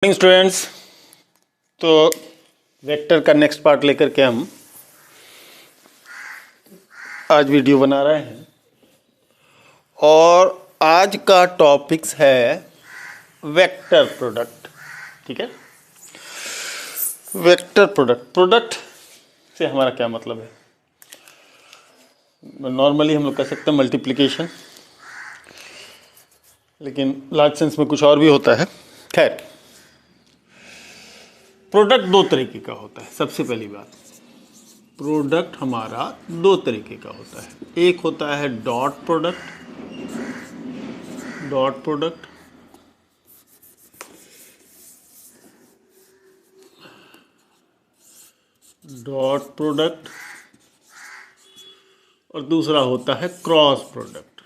Morning students. तो vector का next part लेकर के हम आज वीडियो बना रहे हैं और आज का टॉपिक्स है वेक्टर प्रोडक्ट। ठीक है, वेक्टर प्रोडक्ट से हमारा क्या मतलब है? नॉर्मली हम लोग कह सकते हैं मल्टीप्लिकेशन, लेकिन लार्ज सेंस में कुछ और भी होता है। खैर, प्रोडक्ट दो तरीके का होता है। सबसे पहली बात, प्रोडक्ट हमारा दो तरीके का होता है। एक होता है dot product, dot product dot product और दूसरा होता है क्रॉस प्रोडक्ट।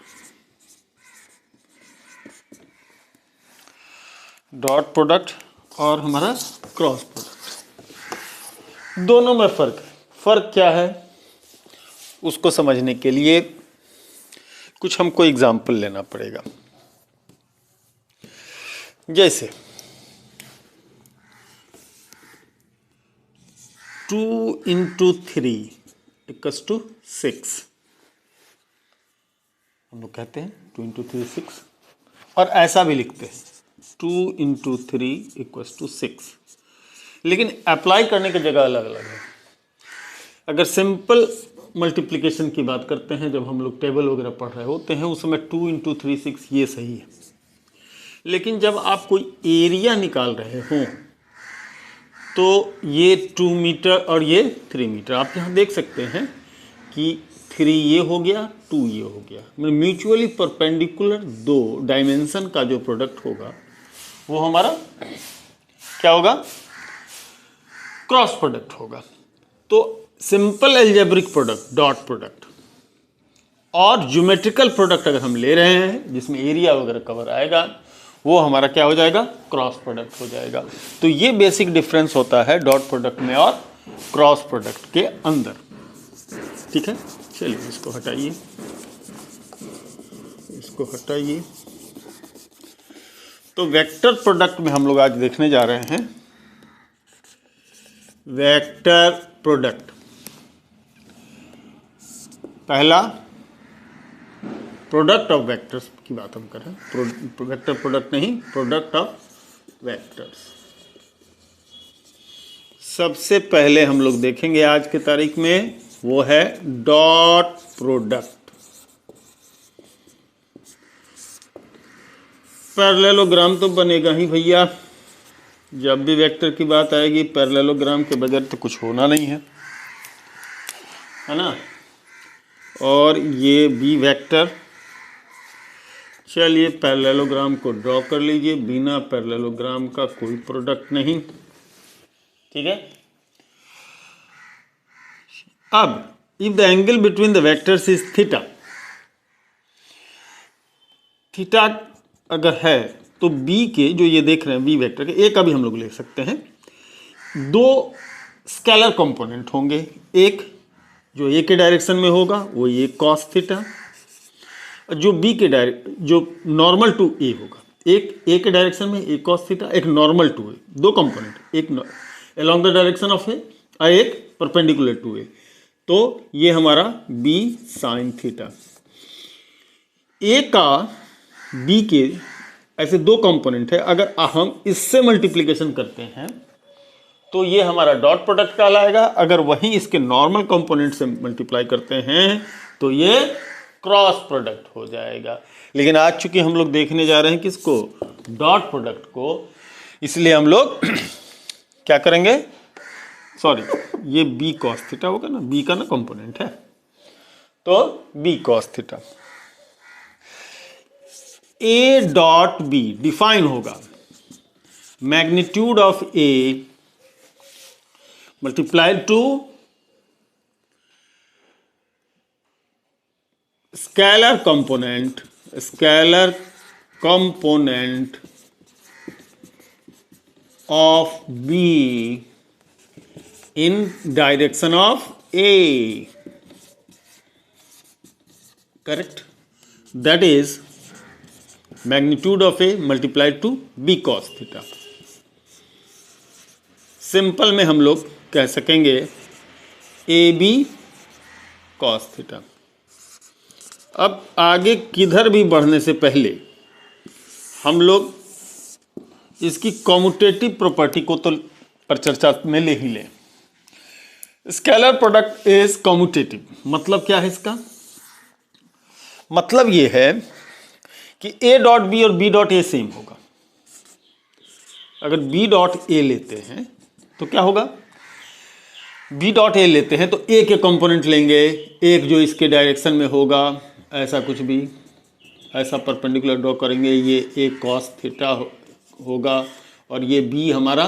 डॉट प्रोडक्ट और हमारा क्रॉस प्रोडक्ट, दोनों में फर्क क्या है उसको समझने के लिए कुछ हमको एग्जाम्पल लेना पड़ेगा। जैसे 2 into 3 इक्वल्स टू 6, हम लोग कहते हैं 2 into 3 6, और ऐसा भी लिखते हैं 2 into 3 इक्वल्स टू 6, लेकिन अप्लाई करने की जगह अलग अलग है। अगर सिंपल मल्टीप्लिकेशन की बात करते हैं, जब हम लोग टेबल वगैरह पढ़ रहे होते हैं उस समय 2 into 3 6 ये सही है, लेकिन जब आप कोई एरिया निकाल रहे हो तो ये 2 मीटर और ये 3 मीटर, आप यहाँ देख सकते हैं कि 3 ये हो गया, 2 ये हो गया। म्यूचुअली परपेंडिकुलर दो डायमेंशन का जो प्रोडक्ट होगा वो हमारा क्या होगा? क्रॉस प्रोडक्ट होगा। तो simple algebraic product dot product और ज्योमेट्रिकल प्रोडक्ट अगर हम ले रहे हैं जिसमें एरिया वगैरह कवर आएगा, वो हमारा क्या हो जाएगा? क्रॉस प्रोडक्ट हो जाएगा। तो ये बेसिक डिफरेंस होता है डॉट प्रोडक्ट में और क्रॉस प्रोडक्ट के अंदर। ठीक है, चलिए इसको हटाइए, इसको हटाइए। तो वेक्टर प्रोडक्ट में हम लोग आज देखने जा रहे हैं वेक्टर प्रोडक्ट। पहला प्रोडक्ट ऑफ वेक्टर्स की बात हम कर रहे हैं, वेक्टर प्रोडक्ट नहीं, प्रोडक्ट ऑफ वेक्टर्स। सबसे पहले हम लोग देखेंगे आज की तारीख में वो है डॉट प्रोडक्ट। पैरेललोग्राम तो बनेगा ही भैया, जब भी वेक्टर की बात आएगी पैरेललोग्राम के बगैर तो कुछ होना नहीं है ना। और ये बी वेक्टर, चलिए पैरेललोग्राम को ड्रॉ कर लीजिए, बिना पैरेललोग्राम का कोई प्रोडक्ट नहीं। ठीक है, अब if the angle between the vectors is theta, theta अगर है तो बी के जो ये देख रहे हैं बी वेक्टर के, एक का भी हम लोग ले सकते हैं, दो स्केलर कंपोनेंट होंगे। एक जो ए के डायरेक्शन में होगा वो ये कॉस थीटा, जो बी के जो नॉर्मल टू ए होगा, एक ए के डायरेक्शन में ए कॉस थीटा, एक नॉर्मल टू ए, दो कंपोनेंट, एक अलोंग द डायरेक्शन ऑफ ए और एक परपेंडिकुलर टू ए, तो ये हमारा बी साइन थीटा। ए का बी के ऐसे दो कंपोनेंट है, अगर हम इससे मल्टीप्लिकेशन करते हैं तो ये हमारा डॉट प्रोडक्ट कहलाएगा। अगर वही इसके नॉर्मल कंपोनेंट से मल्टीप्लाई करते हैं तो ये क्रॉस प्रोडक्ट हो जाएगा। लेकिन आज चूंकि हम लोग देखने जा रहे हैं किसको? डॉट प्रोडक्ट को, इसलिए हम लोग क्या करेंगे? सॉरी, ये बी कॉस थीटा होगा ना, बी का ना कंपोनेंट है, तो B cos theta. A dot B define होगा magnitude of A multiplied to scalar component of B in direction of A, correct? That is magnitude of A multiplied to B cos theta. Simple में हम लोग कह सकेंगे ए B cos theta. अब आगे किधर भी बढ़ने से पहले हम लोग इसकी कॉम्यूटेटिव प्रॉपर्टी को तो पर चर्चा में ले ही लें। स्केलर प्रोडक्ट इज कॉम्यूटेटिव, मतलब क्या है इसका? मतलब ये है कि ए डॉट बी और बी डॉट ए सेम होगा। अगर बी डॉट ए लेते हैं तो क्या होगा? बी डॉट ए लेते हैं तो ए के कंपोनेंट लेंगे, एक जो इसके डायरेक्शन में होगा, ऐसा कुछ भी, ऐसा परपेंडिकुलर ड्रॉ करेंगे, ये ए कॉस थीटा होगा और ये बी हमारा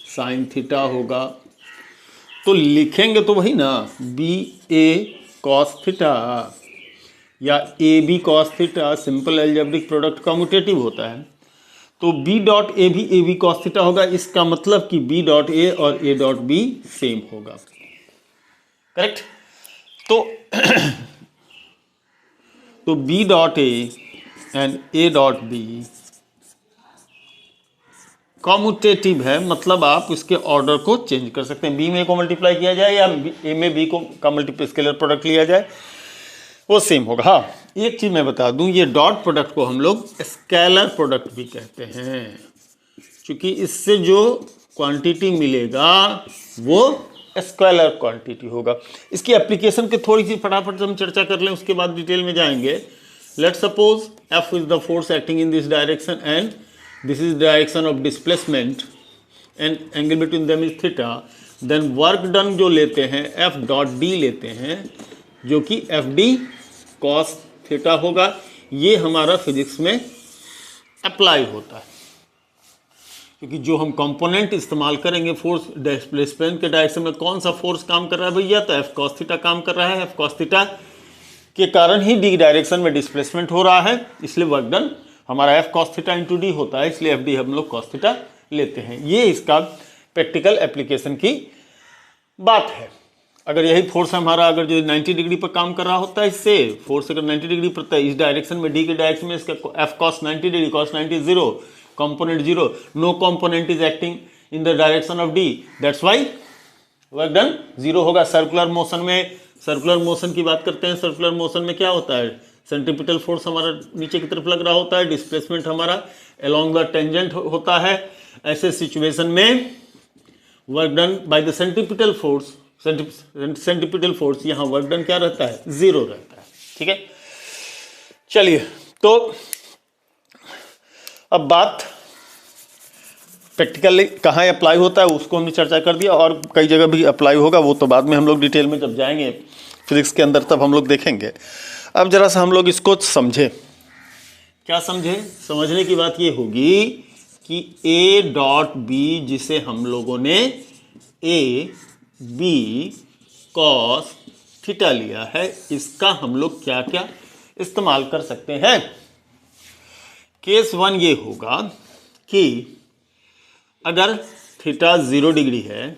साइन थीटा होगा। तो लिखेंगे तो वही ना, बी ए कॉस थीटा या A B cos theta, simple algebraic product commutative होता है। तो B dot A B cos theta होगा। इसका मतलब कि बी डॉट ए और ए डॉट बी सेम होगा, करेक्ट? तो B dot A and A dot B commutative है, मतलब आप इसके ऑर्डर को चेंज कर सकते हैं। बी में को मल्टीप्लाई किया जाए या ए में बी को का मल्टीप्लाई स्केलर प्रोडक्ट लिया जाए, वो सेम होगा। हाँ, एक चीज मैं बता दूं, ये डॉट प्रोडक्ट को हम लोग स्केलर प्रोडक्ट भी कहते हैं, क्योंकि इससे जो क्वांटिटी मिलेगा वो स्केलर क्वांटिटी होगा। इसकी एप्लीकेशन के थोड़ी सी फटाफट से हम चर्चा कर लें, उसके बाद डिटेल में जाएंगे। Let suppose F is the force acting in this direction and this is direction of displacement and angle between them is theta, then work done जो लेते हैं F डॉट डी लेते हैं, जो कि एफ डी कॉस थीटा होगा। ये हमारा फिजिक्स में अप्लाई होता है, क्योंकि जो हम कंपोनेंट इस्तेमाल करेंगे फोर्स डिस्प्लेसमेंट के डायरेक्शन में, कौन सा फोर्स काम कर रहा है भैया? तो एफ कॉस थीटा काम कर रहा है। एफ कॉस थीटा के कारण ही डी डायरेक्शन में डिस्प्लेसमेंट हो रहा है, इसलिए वर्क डन हमारा F cos theta into D होता है, इसलिए एफ डी हम लोग कॉस थीटा लेते हैं। ये इसका प्रैक्टिकल एप्लीकेशन की बात है। अगर यही फोर्स हमारा अगर जो 90 डिग्री पर काम कर रहा होता है, इससे फोर्स अगर 90 डिग्री पर इस डायरेक्शन में, डी के डायरेक्शन में, इसका F cos 90 degree, cos 90 zero, component zero, no component is acting in the direction of D, that's why work done zero होगा। सर्कुलर मोशन में, सर्कुलर मोशन की बात करते हैं, सर्कुलर मोशन में क्या होता है? सेंट्रीपिटल फोर्स हमारा नीचे की तरफ लग रहा होता है, डिस्प्लेसमेंट हमारा अलोंग द टेंजेंट होता है। ऐसे सिचुएशन में work done by the centripetal force, centripetal force यहाँ वर्क डन क्या रहता है? जीरो रहता है, ठीक है? चलिए, तो अब बात प्रैक्टिकली कहाँ अप्लाई होता है उसको हमने चर्चा कर दिया, और कई जगह भी अप्लाई होगा, वो तो बाद में हम लोग डिटेल में जब जाएंगे फिजिक्स के अंदर तब हम लोग देखेंगे। अब जरा सा हम लोग इसको समझे। क्या समझे? समझने की बात ये होगी कि ए डॉट बी, जिसे हम लोगों ने ए बी कॉस थीटा लिया है, इसका हम लोग क्या क्या इस्तेमाल कर सकते हैं। केस वन ये होगा कि अगर थीटा 0 डिग्री है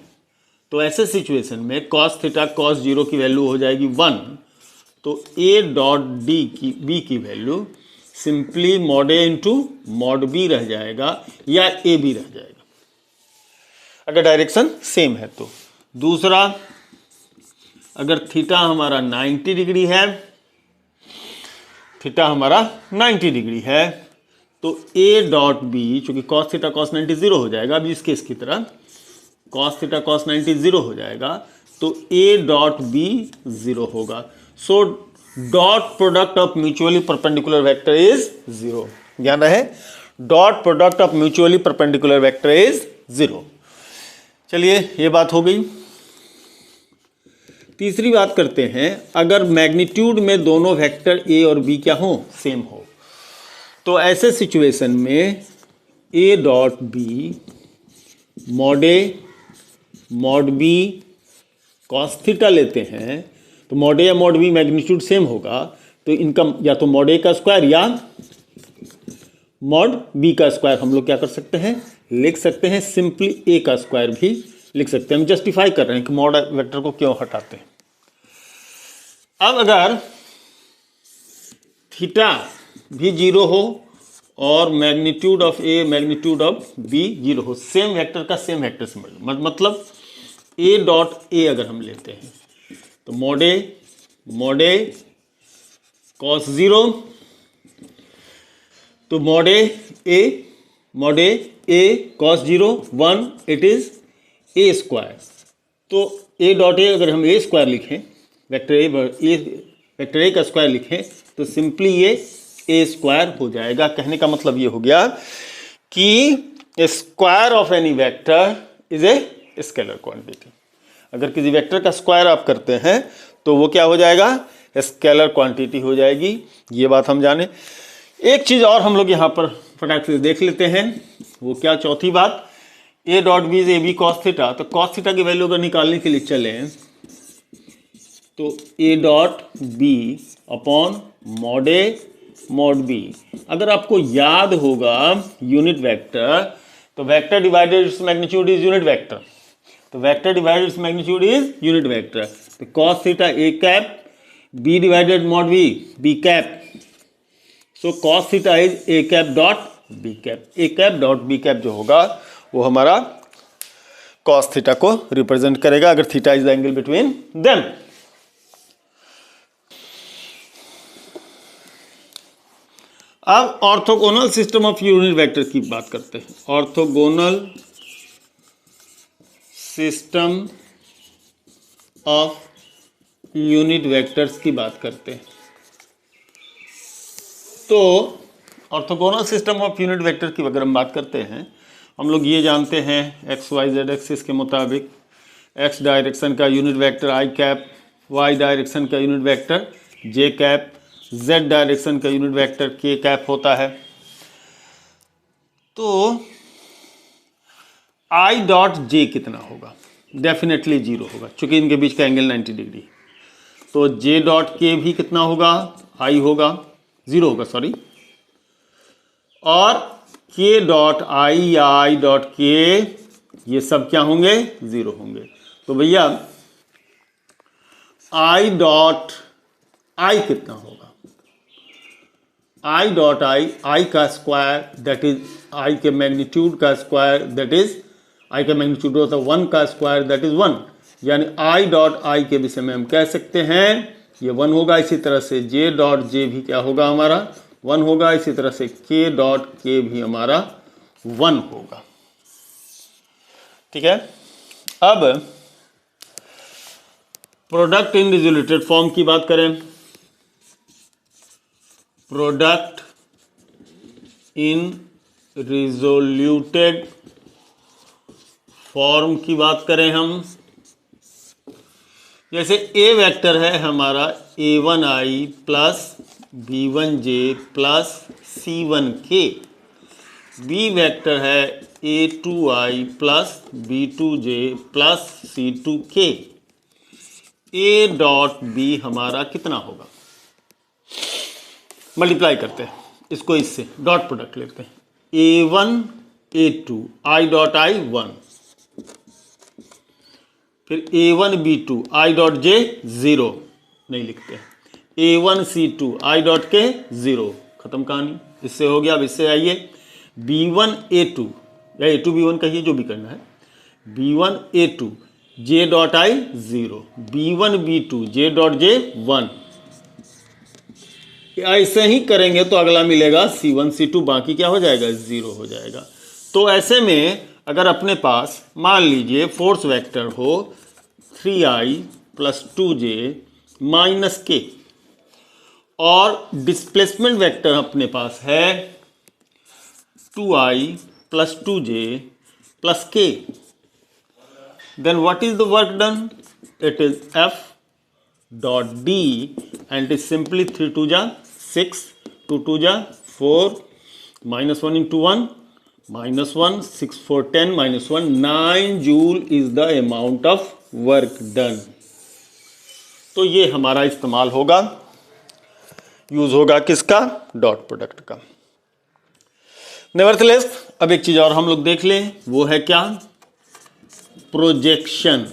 तो ऐसे सिचुएशन में कॉस थीटा कॉस 0 की वैल्यू हो जाएगी 1, तो ए डॉट डी की बी की वैल्यू सिंपली मॉड ए इंटू मॉड बी रह जाएगा, या ए बी रह जाएगा अगर डायरेक्शन सेम है तो। दूसरा, अगर थीटा हमारा 90 डिग्री है, थीटा हमारा 90 डिग्री है, तो ए डॉट बी, चूंकि कॉस थीटा कॉस 90 जीरो हो जाएगा, अभी इस केस की तरह कॉस थीटा कॉस 90 जीरो हो जाएगा, तो ए डॉट बी जीरो होगा। So dot product of mutually perpendicular vector is zero. ध्यान रहे, dot product of mutually perpendicular vector is zero. चलिए, ये बात हो गई। तीसरी बात करते हैं, अगर मैग्नीट्यूड में दोनों वेक्टर ए और बी क्या हो? सेम हो, तो ऐसे सिचुएशन में A dot B mod A mod B cos theta लेते हैं, तो मॉड ए या मॉड बी मैग्नीट्यूड सेम होगा, तो इनका या तो मॉड ए का स्क्वायर या मॉड बी का स्क्वायर हम लोग क्या कर सकते हैं? लिख सकते हैं। सिंपली ए का स्क्वायर भी लिख सकते हैं। हम जस्टिफाई कर रहे हैं कि मॉड वेक्टर को क्यों हटाते हैं। अब अगर थीटा भी जीरो हो और magnitude of A magnitude of B 0 हो, सेम वेक्टर का सेम वेक्टर से मतलब ए डॉट ए अगर हम लेते हैं तो मॉड ए कॉस 0, तो mod A cos 0 1, it is a square. तो ए डॉट ए अगर हम ए स्क्वायर लिखें, वेक्टर ए का स्क्वायर लिखें तो सिंपली ये ए स्क्वायर हो जाएगा। कहने का मतलब ये हो गया कि square of any vector is a scalar quantity. अगर किसी वेक्टर का स्क्वायर आप करते हैं तो वो क्या हो जाएगा, स्केलर क्वांटिटी हो जाएगी। ये बात हम जाने। एक चीज और हम लोग यहाँ पर फटाक से देख लेते हैं, वो क्या, चौथी बात, A dot B is A B cos theta. तो कॉस थीटा की वैल्यू अगर निकालने के लिए चलें तो A dot B upon mod A mod B. अगर आपको याद होगा यूनिट वेक्टर, तो vector divided its magnitude is unit vector. तो vector divided its magnitude is unit vector. तो cos theta A cap, B divided mod B B cap. So cos theta is A cap dot B cap. A cap dot B cap जो होगा वो हमारा cos theta को represent करेगा, अगर theta is the angle between them. अब orthogonal system of unit vector की बात करते हैं। Orthogonal system of unit vectors की बात करते हैं। तो orthogonal system of unit vector की अगर हम बात करते हैं, हम लोग ये जानते हैं एक्स वाई जेड एक्सिस के मुताबिक एक्स डायरेक्शन का यूनिट वेक्टर आई कैप, वाई डायरेक्शन का यूनिट वेक्टर जे कैप, जेड डायरेक्शन का यूनिट वेक्टर के कैप होता है। तो आई डॉट जे कितना होगा, डेफिनेटली 0 होगा, चूंकि इनके बीच का एंगल 90 डिग्री। तो जे डॉट के भी कितना होगा, आई होगा, 0 होगा सॉरी। और के डॉट आई या आई डॉट के ये सब क्या होंगे, 0 होंगे। तो भैया आई डॉट आई कितना होगा, आई डॉट आई का स्क्वायर दैट इज आई के मैग्नीट्यूड का स्क्वायर दैट इज आई का मैग्नीट्यूड होता है 1 का स्क्वायर दैट इज 1, यानी आई डॉट आई के विषय में हम कह सकते हैं ये 1 होगा। इसी तरह से जे डॉट जे भी क्या होगा, हमारा 1 होगा। इसी तरह से के डॉट के भी हमारा 1 होगा। ठीक है। अब प्रोडक्ट इन रिजोल्यूटेड फॉर्म की बात करें, प्रोडक्ट इन रिजोल्यूटेड फॉर्म की बात करें हम, जैसे ए वेक्टर है हमारा a1i plus b1j plus c1k, B vector है a2i plus b2j plus c2k। A dot B हमारा कितना होगा, मल्टीप्लाई करते हैं इसको, इससे डॉट प्रोडक्ट लेते हैं, a1 a2 i dot i 1, फिर a1 b2 i dot j 0 नहीं लिखते हैं, a1 c2 i dot k 0, खत्म कहानी। इससे हो गया। अब इससे आइए b1 a2 या a2 b1 कहिए, जो भी करना है, b1 a2 j dot i 0, b1 b2 j dot j 1। ऐसे ही करेंगे तो अगला मिलेगा c1 c2, बाकी क्या हो जाएगा, 0 हो जाएगा। तो ऐसे में अगर अपने पास मान लीजिए फोर्स वेक्टर हो 3i प्लस 2j माइनस के, और डिस्प्लेसमेंट वेक्टर अपने पास है 2i plus 2j plus k, then what is the work done, it is f dot d and it is simply 3 2 जा 6, 2 2 जा 4, -1 into 1 -1, 6 4 10 -1, 9 joule is the amount of work done. तो ये हमारा इस्तेमाल होगा, यूज होगा किसका, डॉट प्रोडक्ट का। नेवरथलेस अब एक चीज और हम लोग देख लें, वो है क्या, प्रोजेक्शन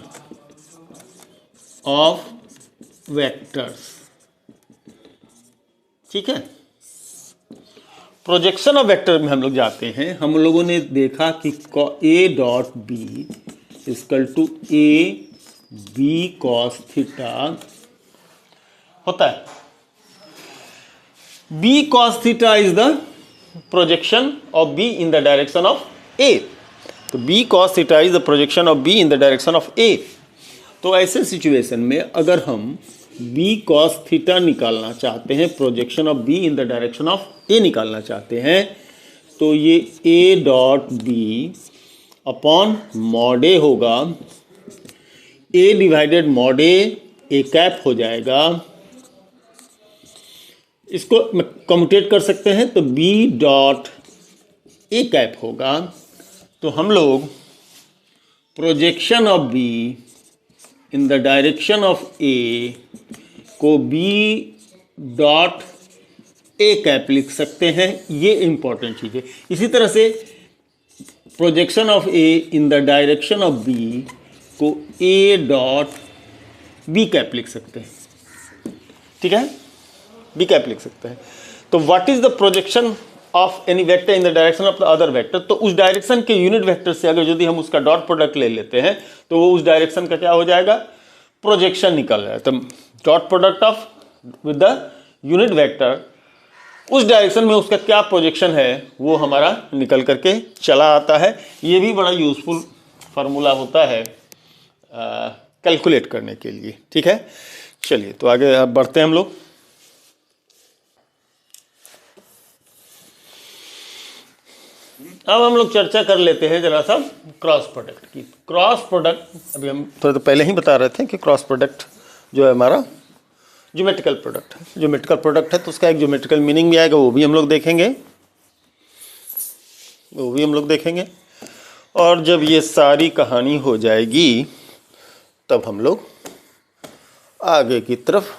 ऑफ वेक्टर्स। ठीक है, प्रोजेक्शन ऑफ वेक्टर में हम लोग जाते हैं, हम लोगों ने देखा कि A dot B equal to A B cos theta होता है। B cos theta is the projection of B in the direction of A. तो B cos theta is the projection of B in the direction of A. तो ऐसे situation में अगर हम B cos theta निकालना चाहते हैं, projection of B in the direction of A निकालना चाहते हैं, तो ये A dot B upon mod A होगा, A divided mod A cap हो जाएगा। इसको कम्यूटेट कर सकते हैं तो बी डॉट ए कैप होगा। तो हम लोग projection of B in the direction of A को बी डॉट ए कैप लिख सकते हैं, ये इंपॉर्टेंट चीज़ है। इसी तरह से projection of A in the direction of B को ए डॉट बी कैप लिख सकते हैं, ठीक है, बी कैप लिख सकते हैं। तो what is the projection of any vector in the direction of the other vector, तो उस डायरेक्शन के यूनिट वेक्टर से अगर यदि हम उसका डॉट प्रोडक्ट ले लेते हैं तो वो उस डायरेक्शन का क्या हो जाएगा, प्रोजेक्शन निकल रहा है। तो dot product of with the unit vector, उस डायरेक्शन में उसका क्या प्रोजेक्शन है वो हमारा निकल करके चला आता है। ये भी बड़ा यूजफुल फार्मूला होता है कैलकुलेट करने के लिए, ठीक है। चलिए तो आगे बढ़ते हैं हम लोग। अब हम लोग चर्चा कर लेते हैं जरा सा क्रॉस प्रोडक्ट की। क्रॉस प्रोडक्ट अभी हम थोड़ा तो पहले ही बता रहे थे कि क्रॉस प्रोडक्ट जो है हमारा ज्योमेट्रिकल प्रोडक्ट है। ज्योमेट्रिकल प्रोडक्ट है तो उसका एक ज्योमेट्रिकल मीनिंग भी आएगा, वो भी हम लोग देखेंगे। और जब ये सारी कहानी हो जाएगी तब हम लोग आगे की तरफ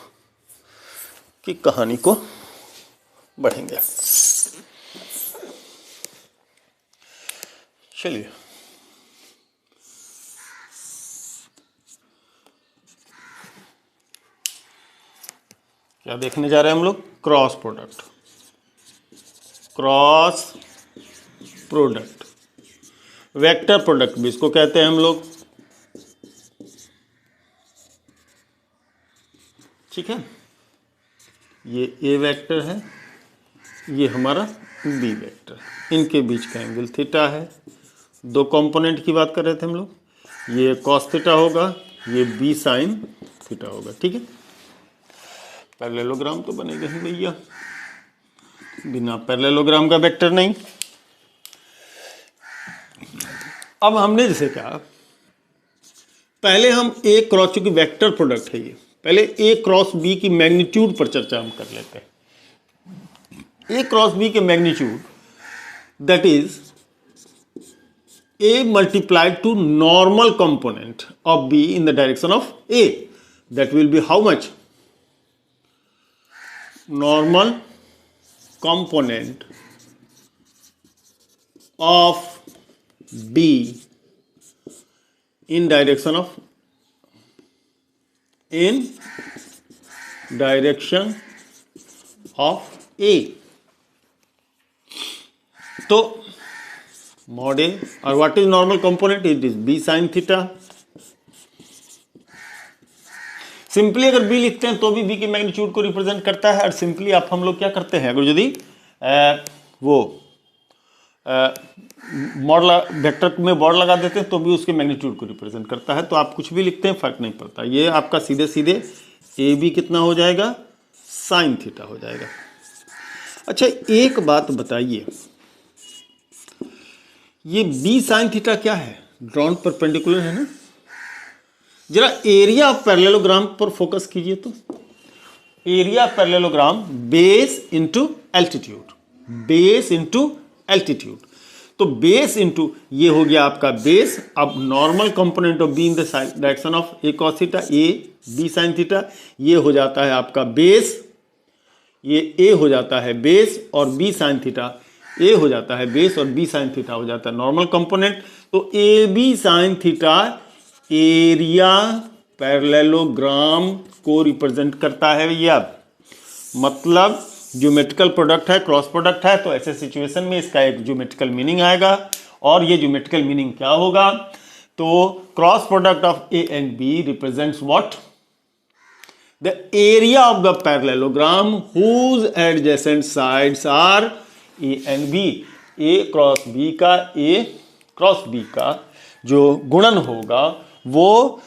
की कहानी को बढ़ेंगे। चलिए क्या देखने जा रहे हैं हम लोग, cross product. Cross product vector product भी इसको कहते हैं हम लोग, ठीक है। ये ए वेक्टर है, ये हमारा बी वेक्टर, इनके बीच का एंगल थीटा है। दो कंपोनेंट की बात कर रहे थे हम लोग, ये कॉस थीटा होगा, ये बी साइन थीटा होगा, ठीक है। पैरेललोग्राम तो बनेगा ही भैया, बिना पैरेललोग्राम का वेक्टर नहीं। अब हमने जैसे कहा पहले हम ए क्रॉस, चूंकि वेक्टर प्रोडक्ट है ये, पहले ए क्रॉस बी की मैग्नीट्यूड पर चर्चा हम कर लेते हैं। ए क्रॉस बी के magnitude that is A multiplied to normal component of B in the direction of A, that will be how much, normal component of B in direction of A। तो mod A, और what is normal component, it is B sine theta. Simply अगर B लिखते हैं तो भी B की magnitude को represent करता है, और सिंपली आप हम लोग क्या करते हैं, अगर यदि वो वेक्टर में बॉर्ड लगा देते हैं तो भी उसके मैग्नीट्यूड को रिप्रेजेंट करता है। तो आप कुछ भी लिखते हैं फर्क नहीं पड़ता, ये आपका सीधे सीधे ए बी कितना हो जाएगा, साइन थीटा हो जाएगा। अच्छा एक बात बताइए, ये बी साइन थीटा क्या है, ड्रॉन परपेंडिकुलर है ना। जरा एरिया ऑफ पैरेललोग्राम पर फोकस कीजिए, तो area of parallelogram base into altitude, base into altitude. तो बेस इंटू ये हो गया आपका बेस। अब normal component of B in the direction of A cos theta, A B sine theta, ये हो जाता है आपका बेस, ये ए हो जाता है बेस, और बी साइन थीटा ए हो जाता है बेस, और बी साइन थीटा हो जाता है नॉर्मल कंपोनेंट। तो A B sine theta area parallelogram को रिप्रेजेंट करता है भैया। मतलब ज्योमेट्रिकल प्रोडक्ट है, क्रॉस प्रोडक्ट है, तो ऐसे सिचुएशन में इसका एक ज्योमेट्रिकल मीनिंग आएगा। और ये ज्योमेट्रिकल मीनिंग क्या होगा? तो cross product of A and B represents what? The area of the parallelogram whose adjacent sides are A and B. A cross B का जो गुणन होगा वो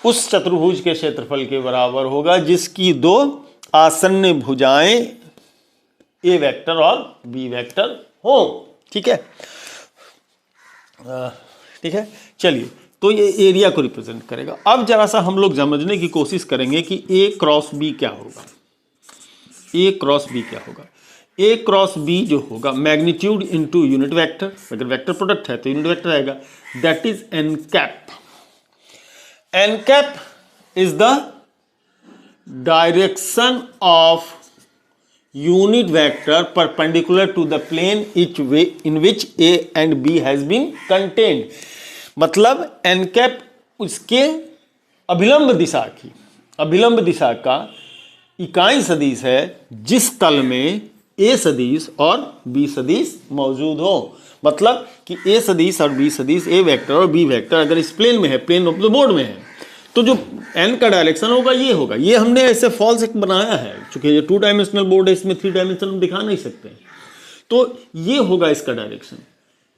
उस चतुर्भुज के क्षेत्रफल के बराबर होगा जिसकी दो आसन्न भुजाएं ए वेक्टर और बी वेक्टर हो। ठीक है, ठीक है, चलिए, तो ये एरिया को रिप्रेजेंट करेगा। अब जरा सा हम लोग समझने की कोशिश करेंगे कि ए क्रॉस बी क्या होगा। ए क्रॉस बी क्या होगा? ए क्रॉस बी जो होगा मैग्नीट्यूड इनटू यूनिट वेक्टर, अगर वेक्टर प्रोडक्ट है तो यूनिट वेक्टर आएगा, that is N cap. N cap is the direction of unit vector perpendicular to the plane in which A and B has been contained। मतलब n cap उसके अभिलंब दिशा का इकाई सदिश है जिस तल में A सदिश और B सदिश मौजूद हो। मतलब कि A सदिश और B सदिश, A वेक्टर और B वेक्टर अगर इस प्लेन में है, प्लेन ऑफ द बोर्ड में है, तो जो n का डायरेक्शन होगा ये होगा। ये हमने ऐसे फॉल्स एक बनाया है, चूंकि ये 2 डायमेंशनल बोर्ड है, इसमें 3 डायमेंशनल हम दिखा नहीं सकते, तो ये होगा इसका डायरेक्शन,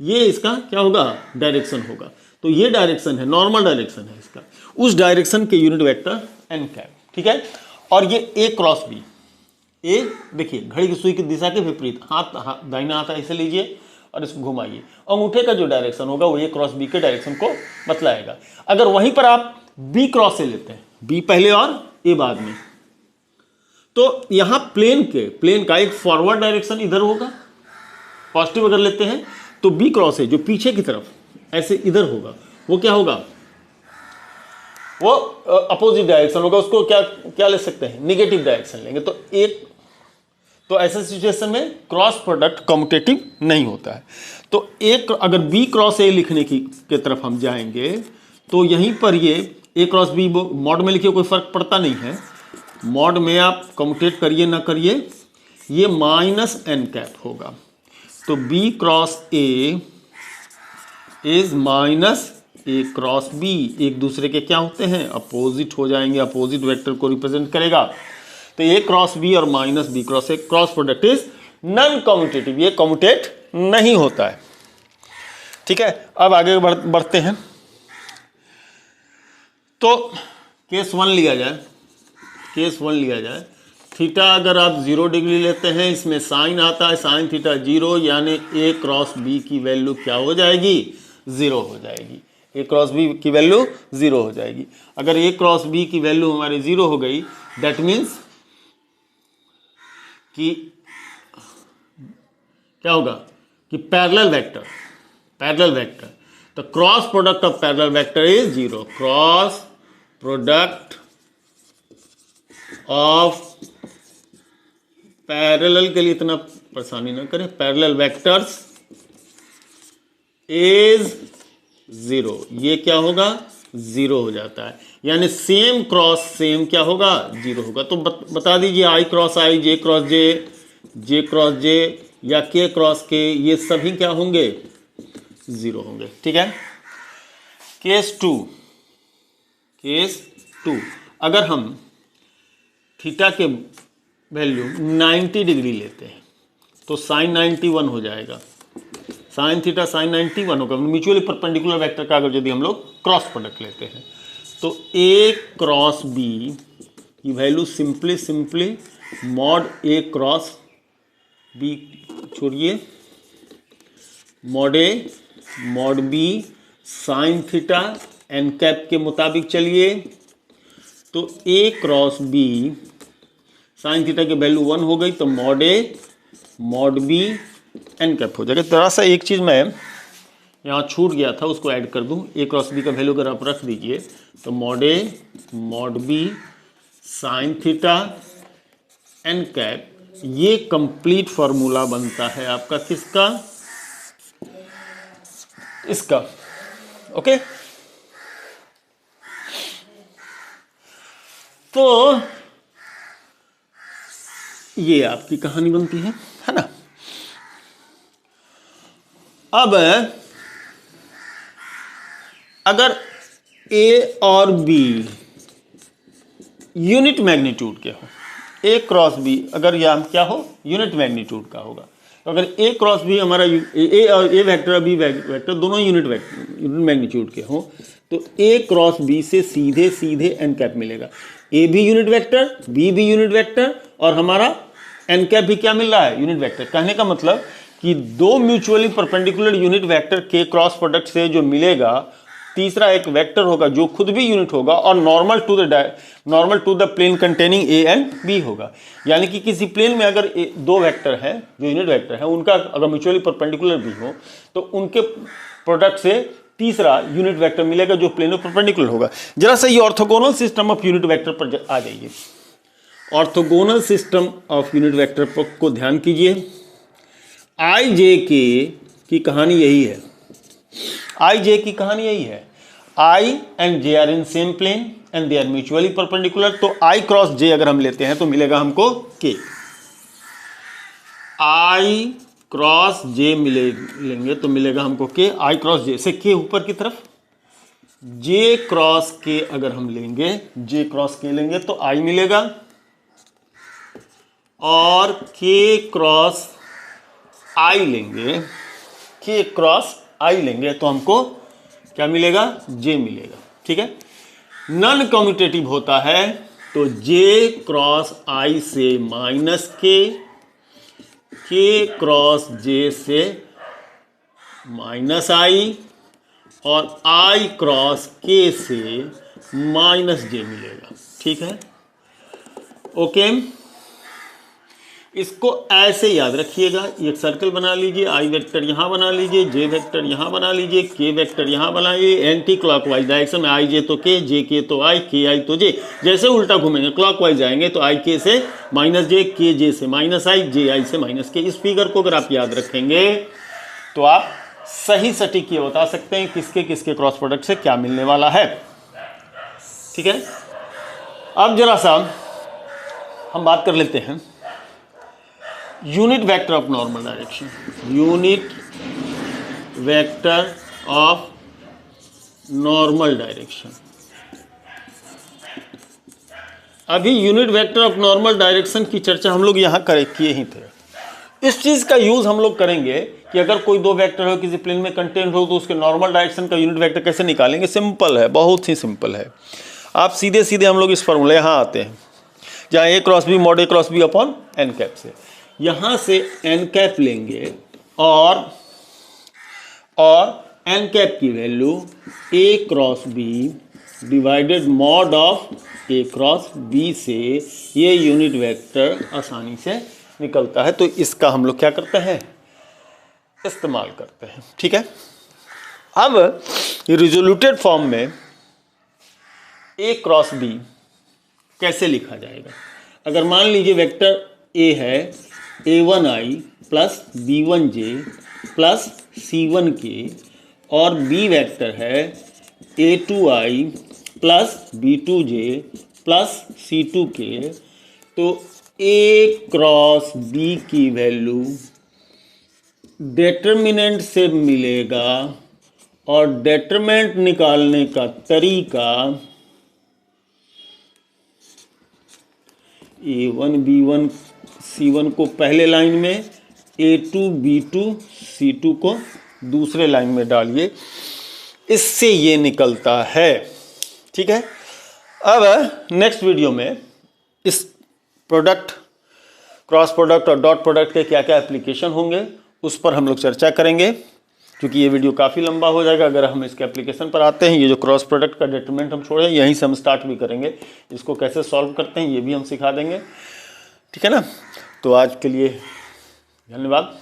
ये इसका क्या होगा? डायरेक्शन होगा। तो ये डायरेक्शन है, नॉर्मल डायरेक्शन है इसका, उस डायरेक्शन के यूनिट वेक्टर n कैप। ठीक है, और ये a क्रॉस बी, ए देखिए घड़ी की सुई की दिशा के विपरीत, हाथ दाहिना हाथ ऐसे लीजिए और इसको घुमाइए, अंगूठे का जो डायरेक्शन होगा वो a क्रॉस बी के डायरेक्शन को बतलाएगा। अगर वहीं पर आप बी क्रॉस से लेते हैं, बी पहले और ए बाद में, तो यहां प्लेन का एक फॉरवर्ड डायरेक्शन इधर होगा, पॉजिटिव अगर लेते हैं, तो बी क्रॉस है जो पीछे की तरफ ऐसे इधर होगा, वो क्या होगा? वो अपोजिट डायरेक्शन होगा, उसको क्या ले सकते हैं? निगेटिव डायरेक्शन लेंगे। तो ऐसे सिचुएशन में क्रॉस प्रोडक्ट कम्यूटेटिव नहीं होता है। तो एक अगर बी क्रॉस ए लिखने की तरफ हम जाएंगे तो यहीं पर ये ए क्रॉस बी मॉड में लिखिए, कोई फर्क पड़ता नहीं है, मॉड में आप कम्यूटेट करिए ना करिए, ये माइनस एन कैप होगा। तो B cross A is minus A cross B, एक दूसरे के क्या होते हैं? अपोजिट हो जाएंगे, अपोजिट वेक्टर को रिप्रेजेंट करेगा। तो ए क्रॉस बी और minus B cross A cross product is non commutative, ये कम्यूटेट नहीं होता है। ठीक है, अब आगे बढ़ते हैं। तो केस 1 लिया जाए, थीटा अगर आप 0 डिग्री लेते हैं, इसमें साइन आता है, साइन थीटा 0, यानी ए क्रॉस बी की वैल्यू क्या हो जाएगी? 0 हो जाएगी। ए क्रॉस बी की वैल्यू 0 हो जाएगी। अगर ए क्रॉस बी की वैल्यू हमारी 0 हो गई, दैट मीन्स कि क्या होगा? कि पैरेलल वेक्टर, तो cross product of parallel vector is 0। Cross product of parallel के लिए इतना परेशानी ना करें, पैरेलल वेक्टर्स इज 0। ये क्या होगा? 0 हो जाता है, यानी सेम क्रॉस सेम क्या होगा? 0 होगा। तो बता दीजिए आई क्रॉस आई, जे क्रॉस जे, जे क्रॉस जे या के क्रॉस के, ये सभी क्या होंगे? 0 होंगे। ठीक है, केस 2, अगर हम थीटा के वैल्यू 90 डिग्री लेते हैं तो साइन 91 हो जाएगा, साइन थीटा साइन 91 होगा। म्यूचुअली परपेंडिकुलर वेक्टर का अगर यदि हम लोग क्रॉस प्रोडक्ट लेते हैं तो ए क्रॉस बी की value simply mod A cross B, छोड़िए mod A mod B sine theta N cap के मुताबिक चलिए, तो A cross B sine theta की वैल्यू 1 हो गई, तो mod A mod B N cap हो जाएगा। थोड़ा सा एक चीज़ मैं यहाँ छूट गया था, उसको ऐड कर दूँ। ए क्रॉस बी का वैल्यू अगर आप रख दीजिए तो mod A mod B sine theta N cap, ये कंप्लीट फॉर्मूला बनता है आपका किसका? इसका। ओके, तो ये आपकी कहानी बनती है ना। अब अगर ए और बी यूनिट मैग्नीट्यूड के हो, ए क्रॉस बी अगर यह क्या हो, यूनिट मैग्नीट्यूड का होगा, तो अगर ए क्रॉस बी हमारा ए और ए वेक्टर बी वेक्टर दोनों यूनिट मैग्नीट्यूड के हो, तो ए क्रॉस बी से सीधे सीधे एन कैप मिलेगा। ए भी यूनिट वेक्टर, बी भी यूनिट वेक्टर, और हमारा एन कैप भी क्या मिल रहा है, यूनिट वेक्टर। कहने का मतलब कि दो म्यूचुअली परपेंडिकुलर यूनिट वेक्टर के क्रॉस प्रोडक्ट से जो मिलेगा, तीसरा एक वेक्टर होगा जो खुद भी यूनिट होगा और normal to the plane containing A and B होगा। यानी कि किसी प्लेन में अगर दो वेक्टर हैं जो यूनिट वेक्टर है, उनका अगर म्यूचुअली परपेंडिकुलर भी हो, तो उनके प्रोडक्ट से तीसरा यूनिट वेक्टर मिलेगा जो प्लेन में परपेंडिकुलर होगा। जरा सा ये orthogonal system of unit vector पर आ जाइए। Orthogonal system of unit vector पर को ध्यान कीजिए। आई जे के की कहानी यही है, आई जे की कहानी यही है। I and J are in same plane and they are mutually perpendicular. तो आई क्रॉस जे अगर हम लेते हैं तो मिलेगा हमको के। आई क्रॉस जे लेंगे तो मिलेगा हमको के। आई क्रॉस जे से के ऊपर की तरफ, जे क्रॉस के अगर हम लेंगे, जे क्रॉस के लेंगे तो आई मिलेगा, और के क्रॉस आई लेंगे, के क्रॉस आई लेंगे तो हमको क्या मिलेगा, जे मिलेगा। ठीक है, नॉन कम्यूटेटिव होता है तो जे क्रॉस आई से माइनस के क्रॉस जे से माइनस आई, और आई क्रॉस के से माइनस जे मिलेगा। ठीक है, ओके। इसको ऐसे याद रखिएगा, एक सर्कल बना लीजिए, आई वेक्टर यहाँ बना लीजिए, जे वेक्टर यहाँ बना लीजिए, के वेक्टर यहाँ बनाइए, एंटी क्लॉकवाइज डायरेक्शन में, आई जे तो के तो आई, के आई तो जे। जैसे उल्टा घूमेंगे क्लॉकवाइज जाएंगे तो आई के से माइनस जे, के जे से माइनस आई, जे आई से माइनस के। इस फिगर को अगर आप याद रखेंगे तो आप सही सटीक ये बता सकते हैं किसके किसके क्रॉस प्रोडक्ट से क्या मिलने वाला है। ठीक है, अब जरा सा हम बात कर लेते हैं unit vector of normal direction. Unit vector of normal direction. अभी unit vector of normal direction की चर्चा हम लोग यहाँ किए ही थे। इस चीज़ का यूज़ हम लोग करेंगे कि अगर कोई दो वेक्टर हो किसी प्लेन में कंटेंट हो तो उसके नॉर्मल डायरेक्शन का यूनिट वेक्टर कैसे निकालेंगे। सिंपल है, बहुत ही सिंपल है। आप सीधे सीधे हम लोग इस फॉर्मूले यहाँ आते हैं जहाँ A cross B mod A cross B upon N cap से। यहाँ से एन कैप लेंगे और एन कैप की value A cross B divided mod of A cross B से ये यूनिट वेक्टर आसानी से निकलता है। तो इसका हम लोग क्या करते हैं, इस्तेमाल करते हैं। ठीक है, अब रिजोल्यूटेड फॉर्म में ए क्रॉस बी कैसे लिखा जाएगा। अगर मान लीजिए वेक्टर ए है a1i plus b1j plus c1k, और बी वेक्टर है a2i plus b2j plus c2k, तो a क्रॉस b की वैल्यू डेटर्मिनेंट से मिलेगा, और डेटर्मिनेंट निकालने का तरीका a1 b1 c1 को पहले लाइन में, a2 b2 c2 को दूसरे लाइन में डालिए, इससे ये निकलता है। ठीक है, अब नेक्स्ट वीडियो में इस प्रोडक्ट, क्रॉस प्रोडक्ट और डॉट प्रोडक्ट के क्या क्या एप्लीकेशन होंगे उस पर हम लोग चर्चा करेंगे, क्योंकि ये वीडियो काफ़ी लंबा हो जाएगा अगर हम इसके एप्लीकेशन पर आते हैं। ये जो क्रॉस प्रोडक्ट का डिटरमिनेंट हम छोड़े यहीं से हम स्टार्ट भी करेंगे, इसको कैसे सॉल्व करते हैं ये भी हम सिखा देंगे। ठीक है ना, तो आज के लिए धन्यवाद।